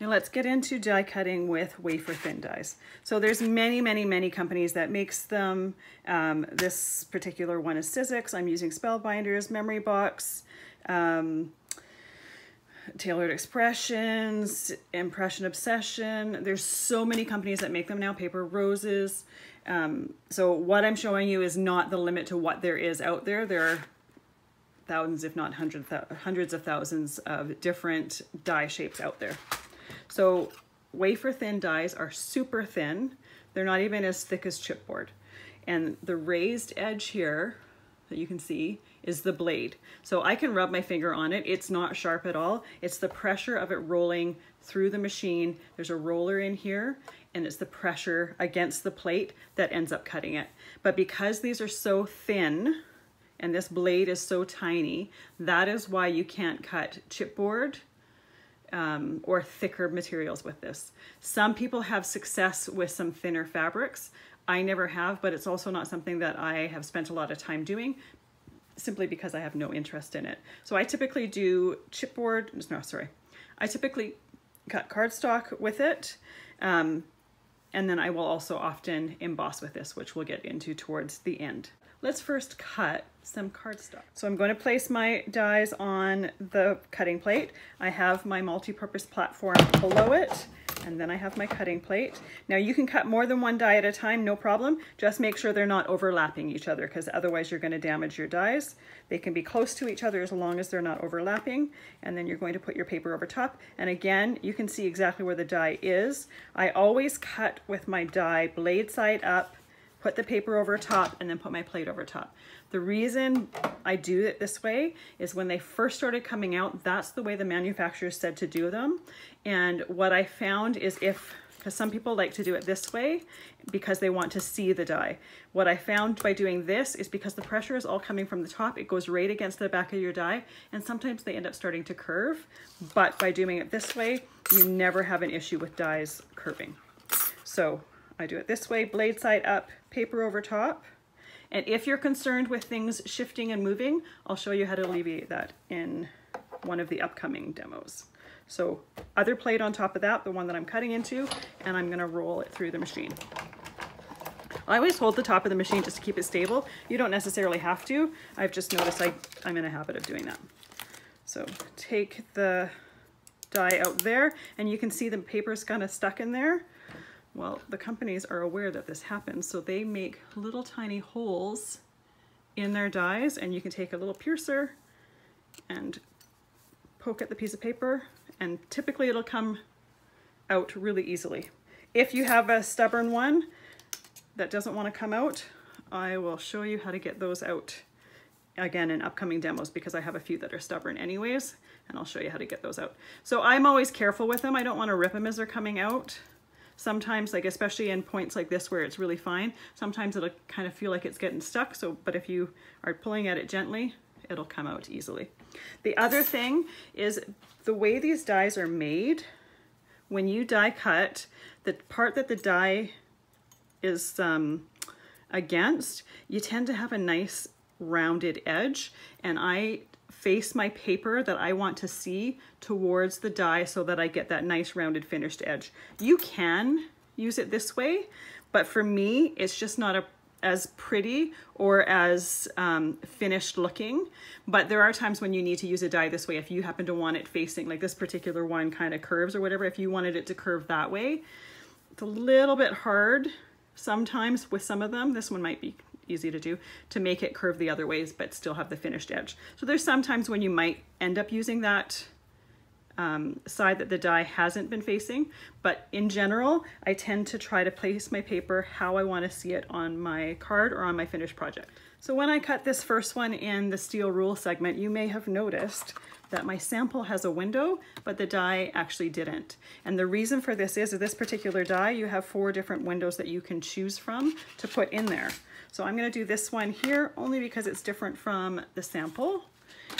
Now let's get into die cutting with wafer thin dies. So there's many companies that makes them. This particular one is Sizzix. I'm using Spellbinders, Memory Box, Tailored Expressions, Impression Obsession. There's so many companies that make them now, Paper Roses. So what I'm showing you is not the limit to what there is out there. There are thousands, if not hundreds of thousands of different die shapes out there. So wafer thin dies are super thin. They're not even as thick as chipboard. And the raised edge here that you can see is the blade. So I can rub my finger on it. It's not sharp at all. It's the pressure of it rolling through the machine. There's a roller in here, and it's the pressure against the plate that ends up cutting it. But because these are so thin and this blade is so tiny, that is why you can't cut chipboard or thicker materials with this. Some people have success with some thinner fabrics. I never have, but it's also not something that I have spent a lot of time doing, simply because I have no interest in it. So I typically do chipboard, I typically cut cardstock with it, and then I will also often emboss with this, which we'll get into towards the end. Let's first cut some cardstock. So I'm going to place my dies on the cutting plate. I have my multi-purpose platform below it, and then I have my cutting plate. Now you can cut more than one die at a time, no problem. Just make sure they're not overlapping each other, because otherwise you're going to damage your dies. They can be close to each other as long as they're not overlapping. And then you're going to put your paper over top. And again, you can see exactly where the die is. I always cut with my die blade side up, put the paper over top, and then put my plate over top. The reason I do it this way is when they first started coming out, that's the way the manufacturers said to do them. And what I found is because some people like to do it this way because they want to see the die. What I found by doing this is because the pressure is all coming from the top, it goes right against the back of your die, and sometimes they end up starting to curve. But by doing it this way, you never have an issue with dies curving. So I do it this way, blade side up, paper over top. And if you're concerned with things shifting and moving, I'll show you how to alleviate that in one of the upcoming demos. So other plate on top of that, the one that I'm cutting into, and I'm gonna roll it through the machine. I always hold the top of the machine just to keep it stable. You don't necessarily have to. I've just noticed I'm in a habit of doing that. So take the die out there, and you can see the paper's kind of stuck in there. Well, the companies are aware that this happens, so they make little tiny holes in their dies, and you can take a little piercer and poke at the piece of paper, and typically it'll come out really easily. If you have a stubborn one that doesn't want to come out, I will show you how to get those out again in upcoming demos, because I have a few that are stubborn anyways, and I'll show you how to get those out. So I'm always careful with them. I don't want to rip them as they're coming out. Sometimes, like especially in points like this where it's really fine, sometimes it'll kind of feel like it's getting stuck. But if you are pulling at it gently, it'll come out easily. The other thing is the way these dies are made. When you die cut, the part that the die is against, you tend to have a nice rounded edge, and I face my paper that I want to see towards the die so that I get that nice rounded finished edge. You can use it this way, but for me, it's just not as pretty or as finished looking. But there are times when you need to use a die this way. If you happen to want it facing, like this particular one kind of curves or whatever, if you wanted it to curve that way, it's a little bit hard sometimes with some of them. This one might be easy to do, to make it curve the other ways but still have the finished edge. So there's sometimes when you might end up using that side that the die hasn't been facing, but in general I tend to try to place my paper how I want to see it on my card or on my finished project. So when I cut this first one in the steel rule segment, you may have noticed that my sample has a window, but the die actually didn't. And the reason for this is this particular die, you have 4 different windows that you can choose from to put in there. So I'm going to do this one here only because it's different from the sample.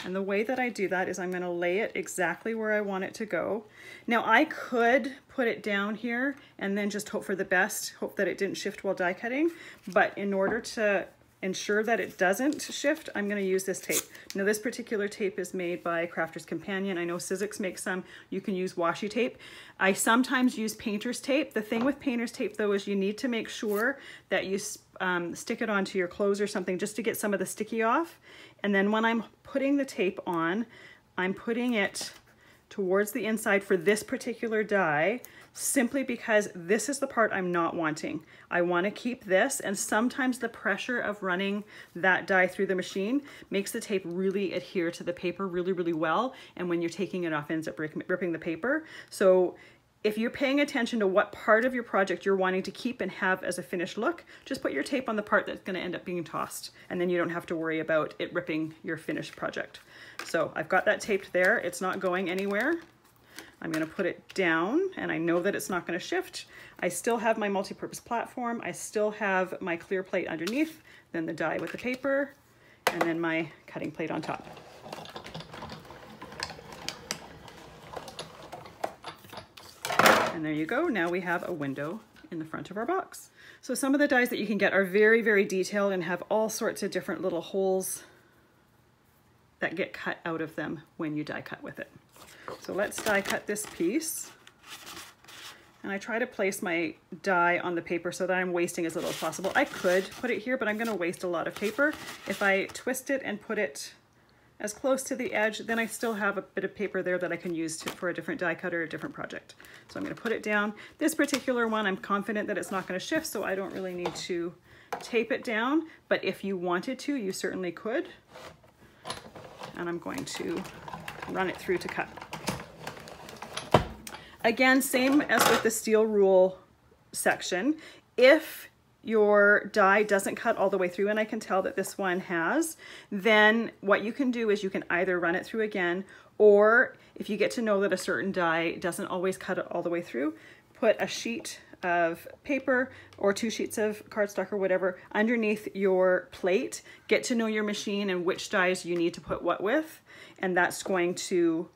And the way that I do that is I'm going to lay it exactly where I want it to go. Now I could put it down here and then just hope for the best, hope that it didn't shift while die cutting. But in order to ensure that it doesn't shift, I'm going to use this tape. Now this particular tape is made by Crafter's Companion. I know Sizzix makes some. You can use washi tape. I sometimes use painter's tape. The thing with painter's tape though is you need to make sure that you stick it onto your clothes or something just to get some of the sticky off. And then when I'm putting the tape on, I'm putting it towards the inside for this particular die, simply because this is the part I'm not wanting. I want to keep this, and sometimes the pressure of running that die through the machine makes the tape really adhere to the paper really, really well, and when you're taking it off, it ends up ripping the paper. So if you're paying attention to what part of your project you're wanting to keep and have as a finished look, just put your tape on the part that's going to end up being tossed, and then you don't have to worry about it ripping your finished project. So I've got that taped there. It's not going anywhere. I'm going to put it down, and I know that it's not going to shift. I still have my multi-purpose platform. I still have my clear plate underneath, then the die with the paper, and then my cutting plate on top. And there you go. Now we have a window in the front of our box. So some of the dies that you can get are very, very detailed and have all sorts of different little holes that get cut out of them when you die cut with it. So let's die cut this piece. And I try to place my die on the paper so that I'm wasting as little as possible. I could put it here, but I'm going to waste a lot of paper. If I twist it and put it as close to the edge, then I still have a bit of paper there that I can use for a different die cut or a different project. So I'm going to put it down. This particular one, I'm confident that it's not going to shift, so I don't really need to tape it down. But if you wanted to, you certainly could. And I'm going to run it through to cut. Again, same as with the steel rule section. If your die doesn't cut all the way through, and I can tell that this one has, then what you can do is you can either run it through again, or if you get to know that a certain die doesn't always cut it all the way through, put a sheet of paper or 2 sheets of cardstock or whatever underneath your plate. Get to know your machine and which dies you need to put what with, and that's going to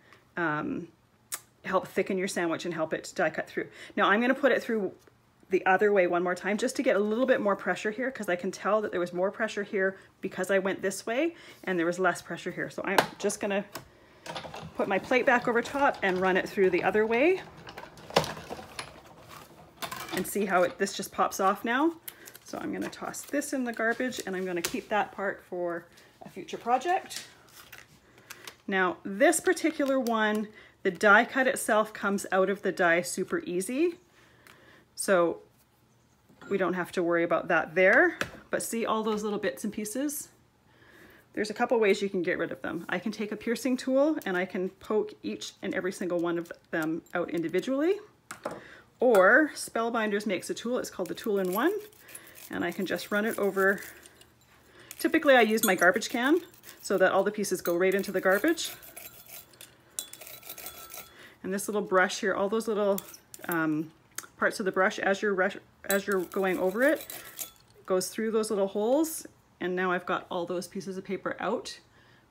help thicken your sandwich and help it die cut through. Now I'm going to put it through the other way one more time just to get a little bit more pressure here, because I can tell that there was more pressure here because I went this way and there was less pressure here. So I'm just going to put my plate back over top and run it through the other way and see how this just pops off now. So I'm going to toss this in the garbage, and I'm going to keep that part for a future project. Now this particular one, the die cut itself comes out of the die super easy, so we don't have to worry about that there. But see all those little bits and pieces? There's a couple ways you can get rid of them. I can take a piercing tool and I can poke each and every single one of them out individually. Or Spellbinders makes a tool, it's called the Tool-in-One, and I can just run it over. Typically I use my garbage can so that all the pieces go right into the garbage. And this little brush here, all those little parts of the brush, as you're going over it, goes through those little holes, and now I've got all those pieces of paper out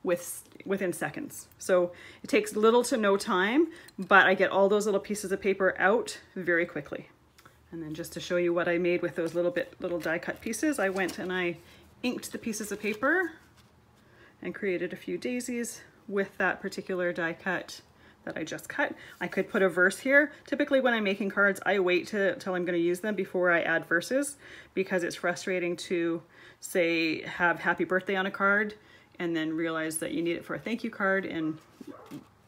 within seconds. So it takes little to no time, but I get all those little pieces of paper out very quickly. And then just to show you what I made with those little die cut pieces, I went and I inked the pieces of paper and created a few daisies with that particular die cut that I just cut. I could put a verse here. Typically when I'm making cards, I wait till I'm going to use them before I add verses, because it's frustrating to say have happy birthday on a card and then realize that you need it for a thank you card, and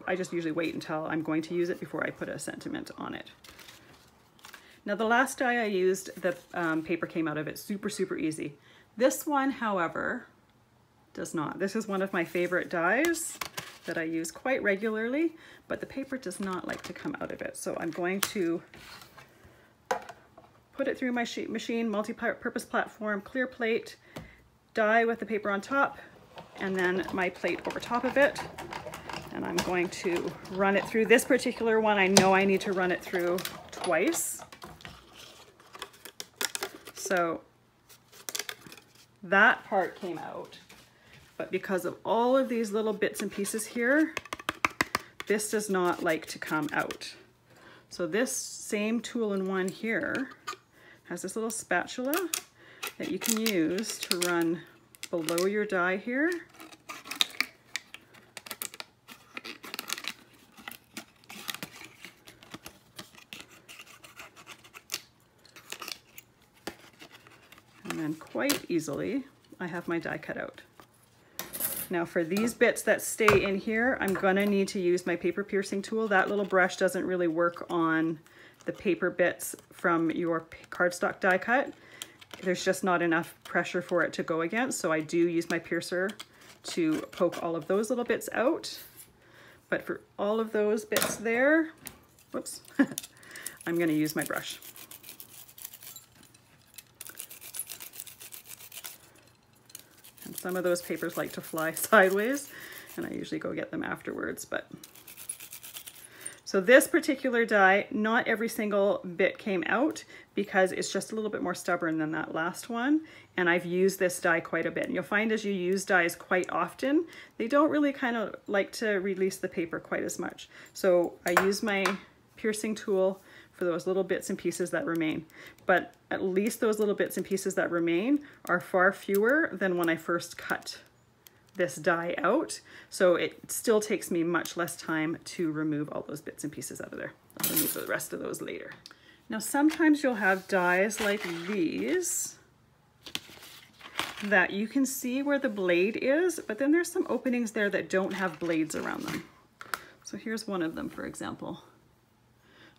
I just usually wait until I'm going to use it before I put a sentiment on it. Now the last die I used, the paper came out of it super, super easy. This one, however, does not. This is one of my favorite dies that I use quite regularly, but the paper does not like to come out of it. So I'm going to put it through my sheet machine, multi-purpose platform, clear plate, die with the paper on top, and then my plate over top of it. And I'm going to run it through. This particular one, I know I need to run it through twice. So that part came out. But because of all of these little bits and pieces here, this does not like to come out. So this same Tool-in-One here has this little spatula that you can use to run below your die here. And then quite easily, I have my die cut out. Now for these bits that stay in here, I'm gonna need to use my paper piercing tool. That little brush doesn't really work on the paper bits from your cardstock die cut. There's just not enough pressure for it to go against, so I do use my piercer to poke all of those little bits out. But for all of those bits there, whoops, I'm gonna use my brush. And some of those papers like to fly sideways, and I usually go get them afterwards. But so this particular die, not every single bit came out because it's just a little bit more stubborn than that last one. And I've used this die quite a bit. And you'll find as you use dies quite often, they don't really kind of like to release the paper quite as much. So I use my piercing tool for those little bits and pieces that remain. But at least those little bits and pieces that remain are far fewer than when I first cut this die out. So it still takes me much less time to remove all those bits and pieces out of there. I'll remove the rest of those later. Now sometimes you'll have dies like these that you can see where the blade is, but then there's some openings there that don't have blades around them. So here's one of them, for example.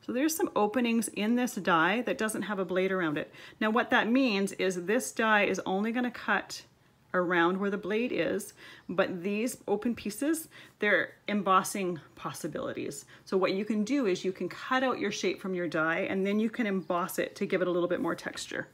So there's some openings in this die that doesn't have a blade around it. Now what that means is this die is only going to cut around where the blade is, but these open pieces, they're embossing possibilities. So what you can do is you can cut out your shape from your die and then you can emboss it to give it a little bit more texture.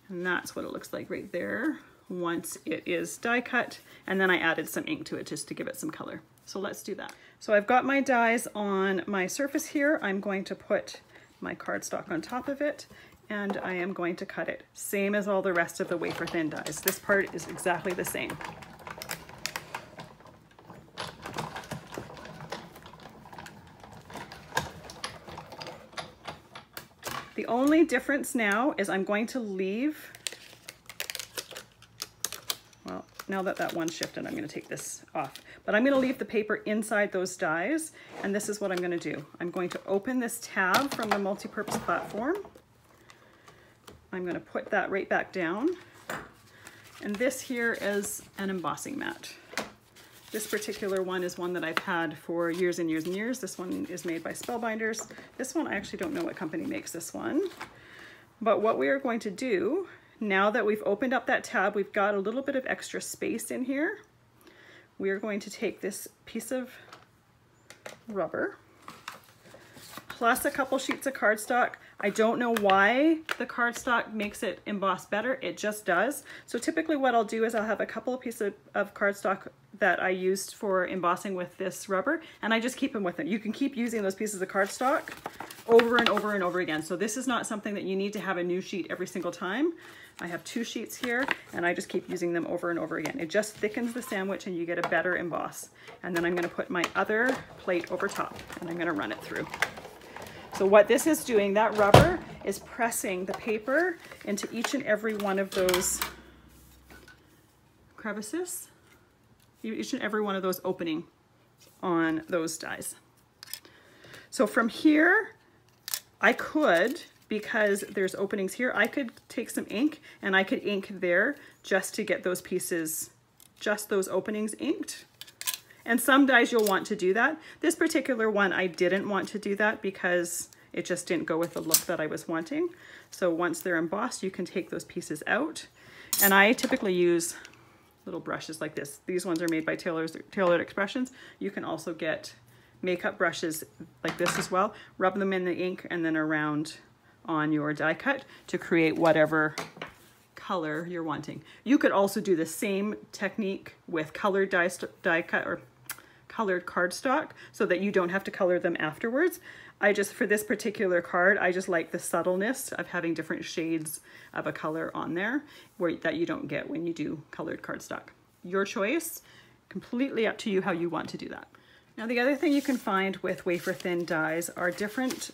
And that's what it looks like right there once it is die cut. And then I added some ink to it just to give it some color. So let's do that. So I've got my dies on my surface here. I'm going to put my cardstock on top of it and I am going to cut it. Same as all the rest of the wafer thin dies. This part is exactly the same. The only difference now is I'm going to leave, well, now that that one's shifted, I'm going to take this off. But I'm going to leave the paper inside those dies, and this is what I'm going to do. I'm going to open this tab from the multi-purpose platform. I'm going to put that right back down. And this here is an embossing mat. This particular one is one that I've had for years and years and years. This one is made by Spellbinders. This one, I actually don't know what company makes this one. But what we are going to do, now that we've opened up that tab, we've got a little bit of extra space in here. We are going to take this piece of rubber plus a couple sheets of cardstock. I don't know why the cardstock makes it emboss better. It just does. So typically what I'll do is I'll have a couple of pieces of cardstock that I used for embossing with this rubber, and I just keep them with it. You can keep using those pieces of cardstock over and over and over again. So this is not something that you need to have a new sheet every single time. I have 2 sheets here and I just keep using them over and over again. It just thickens the sandwich and you get a better emboss. And then I'm going to put my other plate over top and I'm going to run it through. So what this is doing, that rubber is pressing the paper into each and every one of those crevices, each and every one of those opening on those dies. So from here, I could, because there's openings here, I could take some ink and I could ink there just to get those pieces, just those openings inked. And some dies you'll want to do that. This particular one, I didn't want to do that because it just didn't go with the look that I was wanting. So once they're embossed, you can take those pieces out. And I typically use little brushes like this. These ones are made by Tailored Expressions. You can also get makeup brushes like this as well. Rub them in the ink and then around on your die cut to create whatever color you're wanting. You could also do the same technique with colored die cut or colored cardstock so that you don't have to color them afterwards. I just, for this particular card, I just like the subtleness of having different shades of a color on there that you don't get when you do colored cardstock. Your choice, completely up to you how you want to do that. Now the other thing you can find with wafer thin dies are different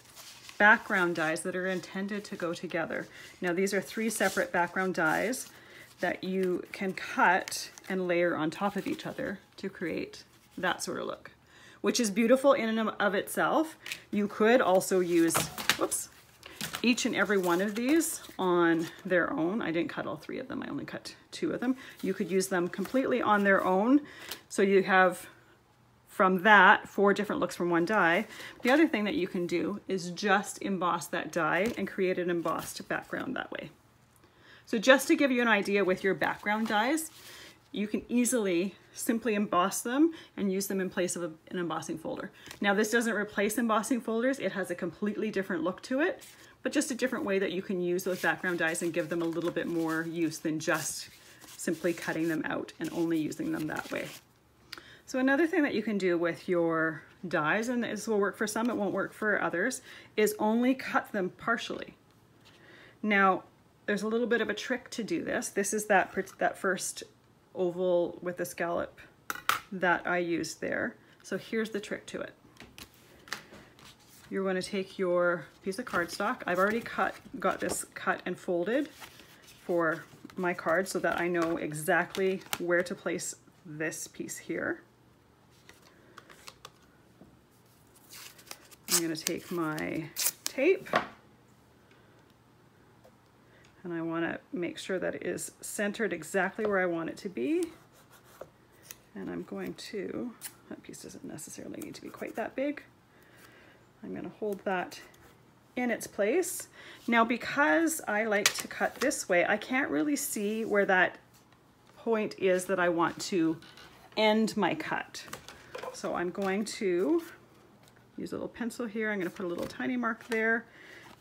background dies that are intended to go together. Now these are 3 separate background dies. that you can cut and layer on top of each other to create that sort of look, which is beautiful in and of itself. You could also use, whoops, each and every one of these on their own. I didn't cut all 3 of them, I only cut 2 of them. You could use them completely on their own. So you have, from that, 4 different looks from one die. The other thing that you can do is just emboss that die and create an embossed background that way. So just to give you an idea with your background dies, you can easily simply emboss them and use them in place of an embossing folder. Now this doesn't replace embossing folders, it has a completely different look to it, but just a different way that you can use those background dies and give them a little bit more use than just simply cutting them out and only using them that way. So another thing that you can do with your dies, and this will work for some, it won't work for others, is only cut them partially. Now, there's a little bit of a trick to do this. This is that first oval with the scallop that I used there. So here's the trick to it. You're going to take your piece of cardstock. I've already got this cut and folded for my card so that I know exactly where to place this piece here. I'm going to take my tape and I want to make sure that it is centered exactly where I want it to be. And I'm going to, that piece doesn't necessarily need to be quite that big. I'm going to hold that in its place. Now, because I like to cut this way, I can't really see where that point is that I want to end my cut. So I'm going to use a little pencil here. I'm going to put a little tiny mark there.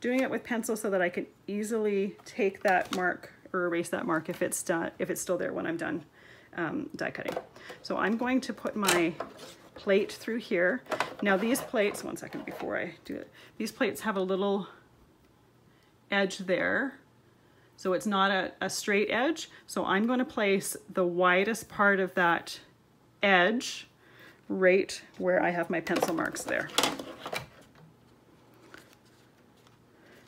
Doing it with pencil so that I can easily take that mark or erase that mark if it's still there when I'm done die cutting. So I'm going to put my plate through here. Now these plates, one second before I do it, these plates have a little edge there. So it's not a straight edge. So I'm going to place the widest part of that edge right where I have my pencil marks there.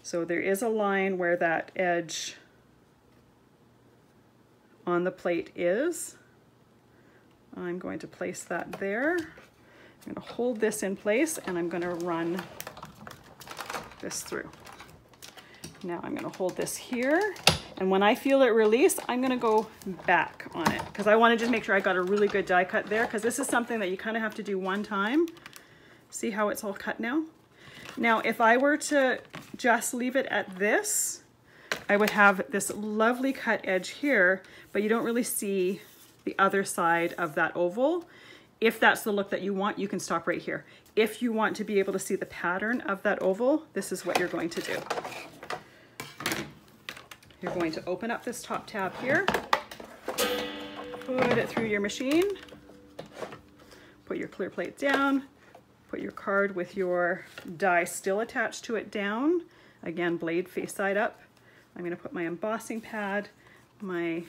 So there is a line where that edge on the plate is. I'm going to place that there. I'm going to hold this in place and I'm going to run this through. Now I'm going to hold this here, and when I feel it release, I'm going to go back on it because I want to just make sure I got a really good die cut there, because this is something that you kind of have to do one time. See how it's all cut now? Now, if I were to just leave it at this, I would have this lovely cut edge here, but you don't really see the other side of that oval. If that's the look that you want, you can stop right here. If you want to be able to see the pattern of that oval, this is what you're going to do. You're going to open up this top tab here, put it through your machine, put your clear plate down, put your card with your die still attached to it down. Again, blade face side up. I'm going to put my embossing pad, my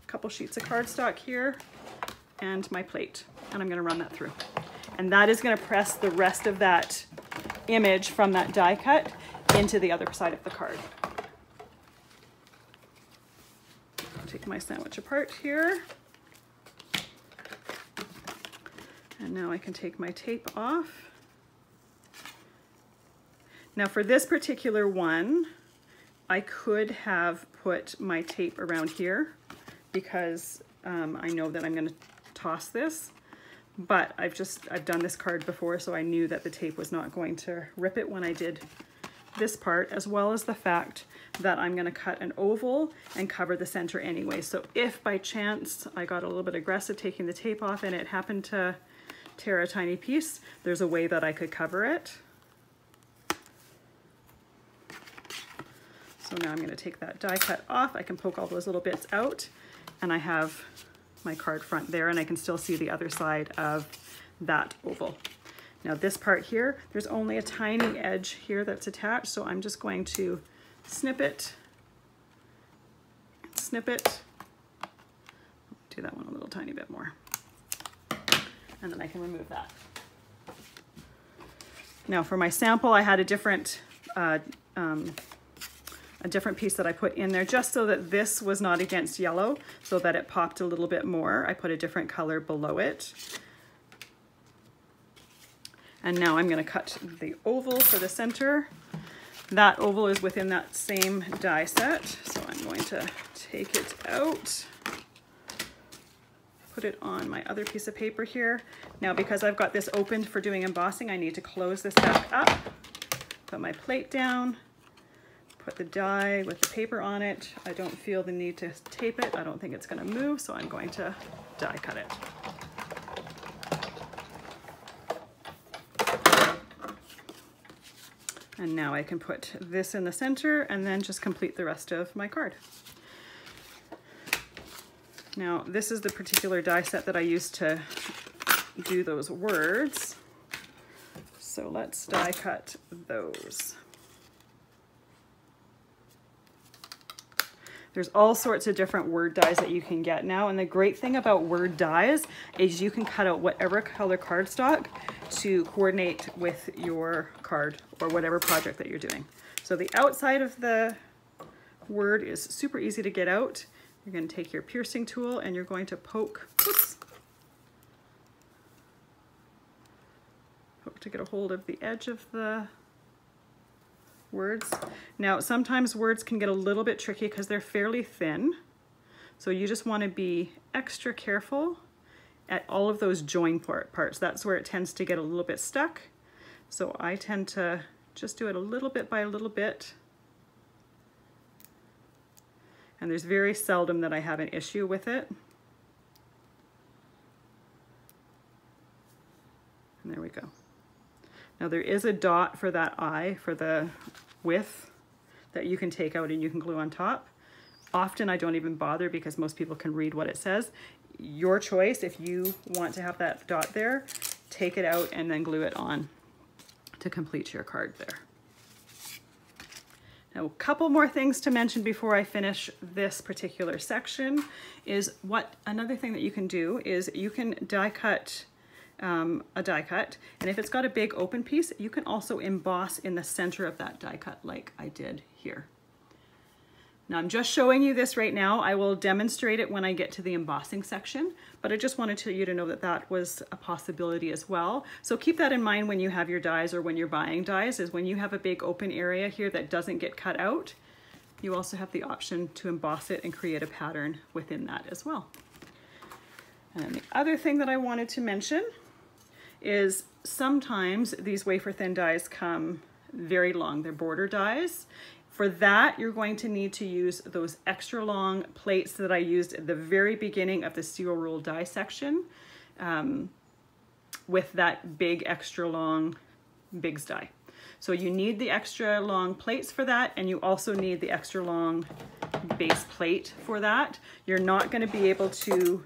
couple sheets of cardstock here, and my plate, and I'm going to run that through. And that is going to press the rest of that image from that die cut into the other side of the card. I'll take my sandwich apart here. And now I can take my tape off. Now for this particular one, I could have put my tape around here because I know that I'm going to toss this, but I've done this card before, so I knew that the tape was not going to rip it when I did this part, as well as the fact that I'm going to cut an oval and cover the center anyway. So if by chance I got a little bit aggressive taking the tape off and it happened to tear a tiny piece, there's a way that I could cover it. So now I'm going to take that die cut off. I can poke all those little bits out, and I have my card front there, and I can still see the other side of that oval. Now this part here, there's only a tiny edge here that's attached, so I'm just going to snip it, do that one a little tiny bit more, and then I can remove that. Now for my sample, I had a different a different piece that I put in there just so that this was not against yellow, so that it popped a little bit more. I put a different color below it. And now I'm going to cut the oval for the center. That oval is within that same die set, so I'm going to take it out, put it on my other piece of paper here. Now, because I've got this opened for doing embossing, I need to close this back up, put my plate down, put the die with the paper on it. I don't feel the need to tape it. I don't think it's going to move, so I'm going to die cut it. And now I can put this in the center and then just complete the rest of my card. Now, this is the particular die set that I used to do those words. So let's die cut those. There's all sorts of different word dies that you can get now, and the great thing about word dies is you can cut out whatever color cardstock to coordinate with your card or whatever project that you're doing. So the outside of the word is super easy to get out. You're going to take your piercing tool and you're going to poke, oops, poke to get a hold of the edge of the words. Now, sometimes words can get a little bit tricky because they're fairly thin. So you just want to be extra careful at all of those join parts. That's where it tends to get a little bit stuck. So I tend to just do it a little bit by a little bit. And there's very seldom that I have an issue with it. And there we go. Now there is a dot for that eye, for the width, that you can take out and you can glue on top. Often I don't even bother because most people can read what it says. Your choice, if you want to have that dot there, take it out and then glue it on to complete your card there. Now, a couple more things to mention before I finish this particular section is another thing that you can do is you can die cut a die cut, and if it's got a big open piece, you can also emboss in the center of that die cut like I did here. Now I'm just showing you this right now. I will demonstrate it when I get to the embossing section, but I just wanted you to know that that was a possibility as well. So keep that in mind when you have your dies or when you're buying dies, is when you have a big open area here that doesn't get cut out, you also have the option to emboss it and create a pattern within that as well. And the other thing that I wanted to mention is sometimes these wafer thin dies come very long. They're border dies. For that, you're going to need to use those extra long plates that I used at the very beginning of the steel rule die section with that big extra long Biggs die. So you need the extra long plates for that, and you also need the extra long base plate for that. You're not going to be able to,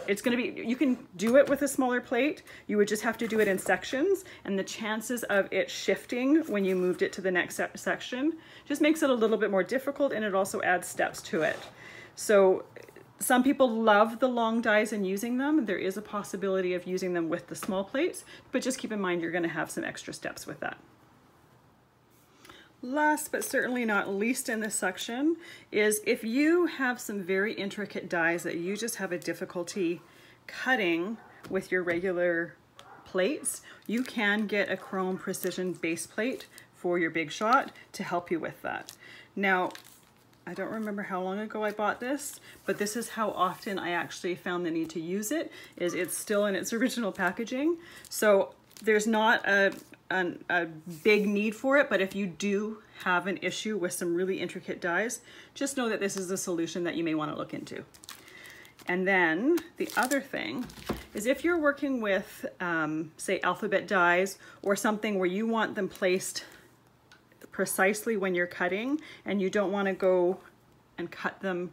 it's going to be, you can do it with a smaller plate. You would just have to do it in sections, and the chances of it shifting when you moved it to the next section just makes it a little bit more difficult, and it also adds steps to it. So some people love the long dies and using them. There is a possibility of using them with the small plates, but just keep in mind you're going to have some extra steps with that. Last but certainly not least in this section is if you have some very intricate dies that you just have a difficulty cutting with your regular plates, you can get a chrome precision base plate for your Big Shot to help you with that. Now, I don't remember how long ago I bought this, but this is how often I actually found the need to use it, is it's still in its original packaging. So there's not a big need for it, but if you do have an issue with some really intricate dies, just know that this is a solution that you may want to look into. And then the other thing is if you're working with, say, alphabet dies or something where you want them placed precisely when you're cutting and you don't want to go and cut them,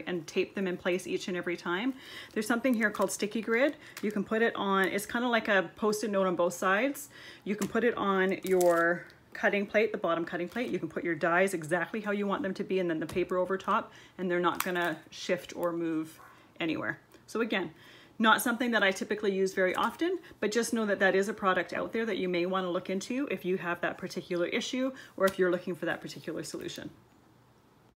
and tape them in place each and every time, there's something here called sticky grid. You can put it on, it's kind of like a post-it note on both sides. You can put it on your cutting plate, the bottom cutting plate. You can put your dies exactly how you want them to be and then the paper over top, and they're not gonna shift or move anywhere. So again, Not something that I typically use very often, but just know that that is a product out there that you may want to look into if you have that particular issue or if you're looking for that particular solution.